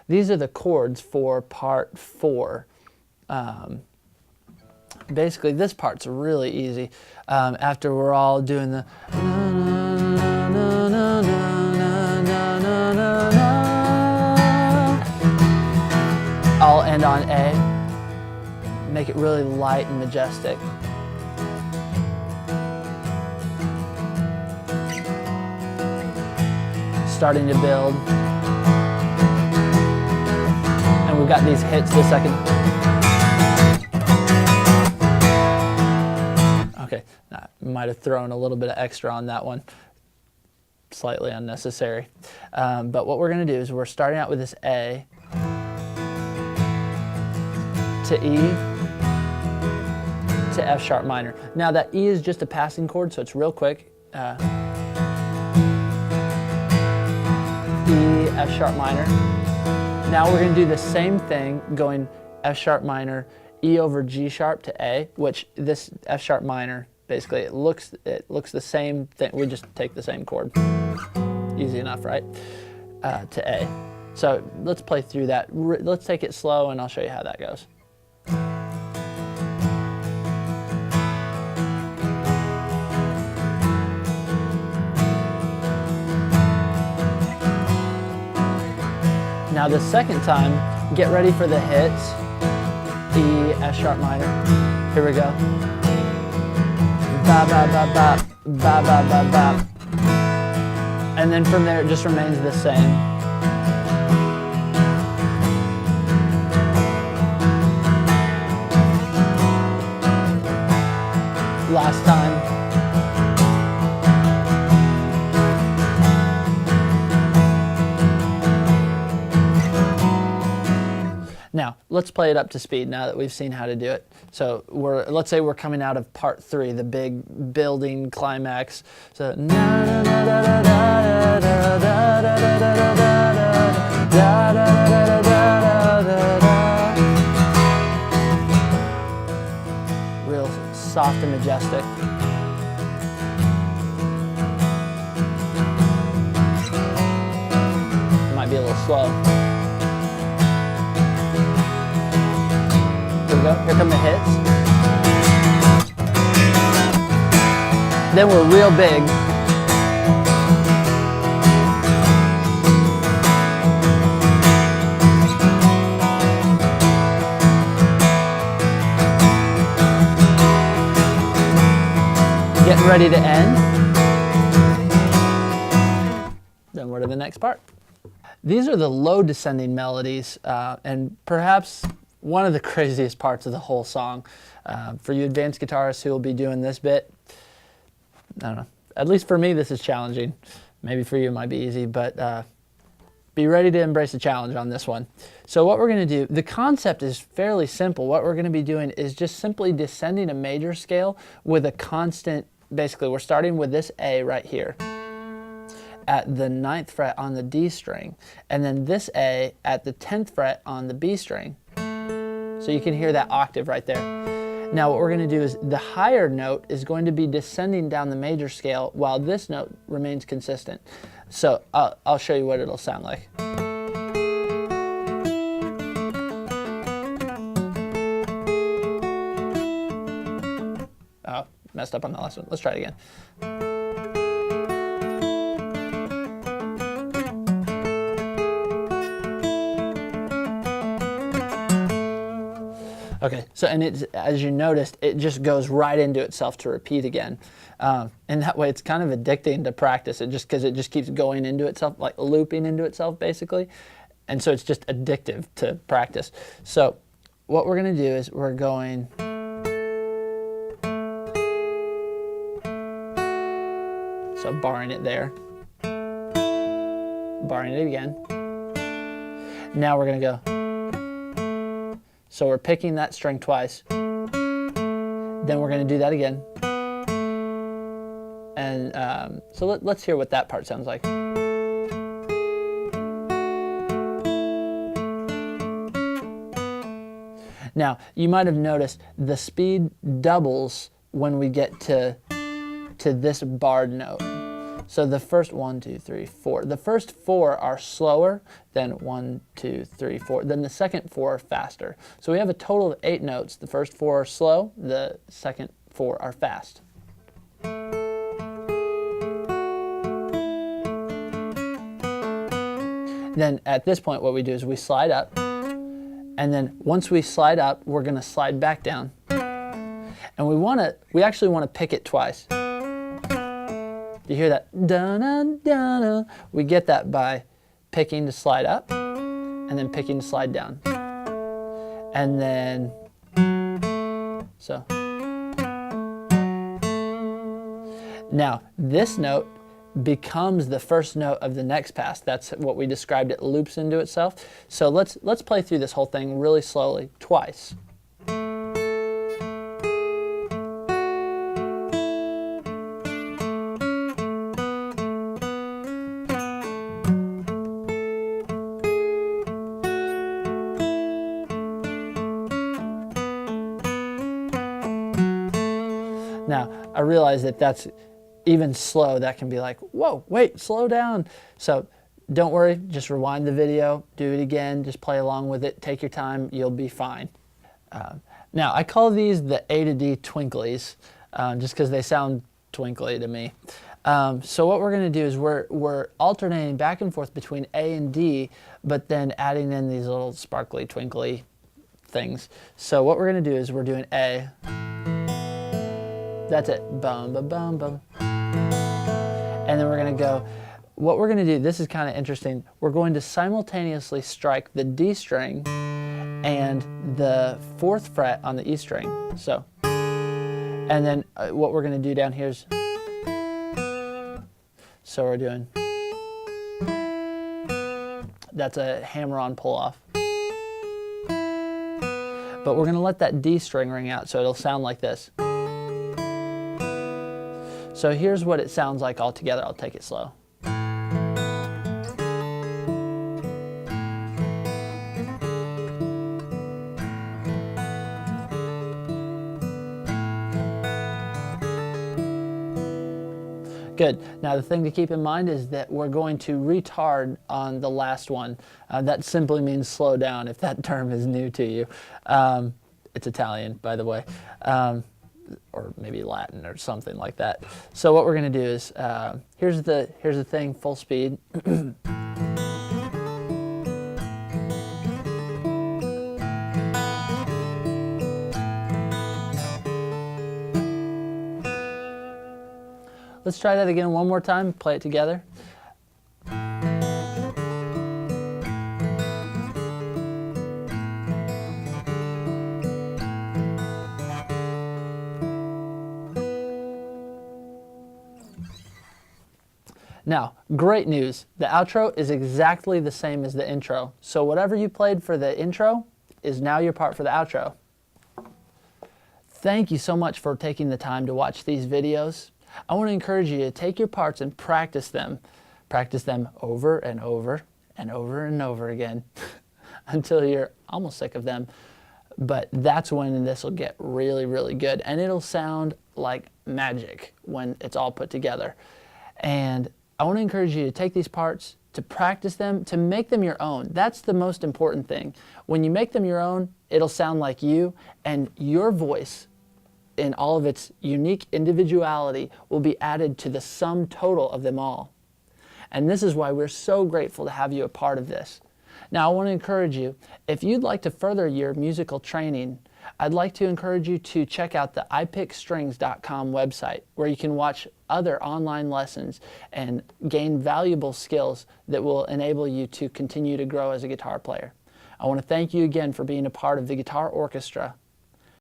these are the chords for part 4. Basically, this part's really easy. After we're all doing the I'll end on A. Make it really light and majestic. Starting to build. And we've got these hits the second. Okay, I might have thrown a little bit of extra on that one. Slightly unnecessary. But what we're going to do is we're starting out with this A to E to F sharp minor. Now that E is just a passing chord, so it's real quick. E, F sharp minor. Now we're going to do the same thing, going F sharp minor, E over G sharp to A, which this F sharp minor, basically it looks the same thing. We just take the same chord. Easy enough, right? To A. So let's play through that. Let's take it slow and I'll show you how that goes. Now the second time, get ready for the hits. E, F sharp minor. Here we go. Ba ba ba ba, ba ba ba ba. And then from there it just remains the same. Last time. Now, let's play it up to speed now that we've seen how to do it. So let's say we're coming out of part 3, the big building climax. So real soft and majestic. Might be a little slow. Here come the hits. Then we're real big. Getting ready to end. Then we're to the next part. These are the low descending melodies, and perhaps one of the craziest parts of the whole song. For you advanced guitarists who will be doing this bit, I don't know, at least for me this is challenging. Maybe for you it might be easy, but be ready to embrace the challenge on this one. So what we're going to do, the concept is fairly simple. What we're going to be doing is just simply descending a major scale with a constant, basically we're starting with this A right here at the 9th fret on the D string, and then this A at the 10th fret on the B string. So you can hear that octave right there. Now what we're going to do is the higher note is going to be descending down the major scale while this note remains consistent. So I'll show you what it'll sound like. Oh, messed up on the last one. Let's try it again. Okay, so and it's, as you noticed, it just goes right into itself to repeat again. And that way it's kind of addicting to practice, because it just keeps going into itself, like looping into itself basically. And so it's just addictive to practice. So what we're going to do is we're going so barring it there, barring it again. Now we're going to go. So we're picking that string twice, then we're going to do that again. And so let's hear what that part sounds like. Now, you might have noticed the speed doubles when we get to this barred note. So the first 1, 2, 3, 4. The first 4 are slower than 1, 2, 3, 4. Then the second 4 are faster. So we have a total of 8 notes. The first 4 are slow. The second 4 are fast. Then at this point, what we do is we slide up. And then once we slide up, we're going to slide back down. And we actually want to pick it twice. You hear that? Da-na-da-na. We get that by picking to slide up and then picking to slide down. And then, so. Now, this note becomes the first note of the next pass. That's what we described. It loops into itself. So let's play through this whole thing really slowly, twice. Now, I realize that that's even slow. That can be like, whoa, wait, slow down. So don't worry, just rewind the video, do it again, just play along with it, take your time, you'll be fine. Now, I call these the A to D twinklies, just because they sound twinkly to me. So what we're going to do is we're alternating back and forth between A and D, but then adding in these little sparkly, twinkly things. So what we're going to do is we're doing A. That's it. Bum, bum, bum, bum. And then we're going to go, what we're going to do, this is kind of interesting, we're going to simultaneously strike the D string and the 4th fret on the E string. So, and then what we're going to do down here is, so we're doing, that's a hammer-on pull-off. But we're going to let that D string ring out, so it'll sound like this. So here's what it sounds like all together. I'll take it slow. Good. Now the thing to keep in mind is that we're going to retard on the last one. That simply means slow down, if that term is new to you. It's Italian, by the way. Or maybe Latin or something like that. So what we're going to do is, here's the thing, full speed. Let's try that again one more time, play it together. Now, great news. The outro is exactly the same as the intro. So whatever you played for the intro is now your part for the outro. Thank you so much for taking the time to watch these videos. I want to encourage you to take your parts and practice them. Practice them over and over and over and over again until you're almost sick of them. But that's when this will get really, really good. And it'll sound like magic when it's all put together. And I want to encourage you to take these parts, to practice them, to make them your own. That's the most important thing. When you make them your own, it'll sound like you, and your voice in all of its unique individuality will be added to the sum total of them all. And this is why we're so grateful to have you a part of this. Now, I want to encourage you, if you'd like to further your musical training, I'd like to encourage you to check out the ipickstrings.com website, where you can watch other online lessons and gain valuable skills that will enable you to continue to grow as a guitar player. I want to thank you again for being a part of the Guitar Orchestra.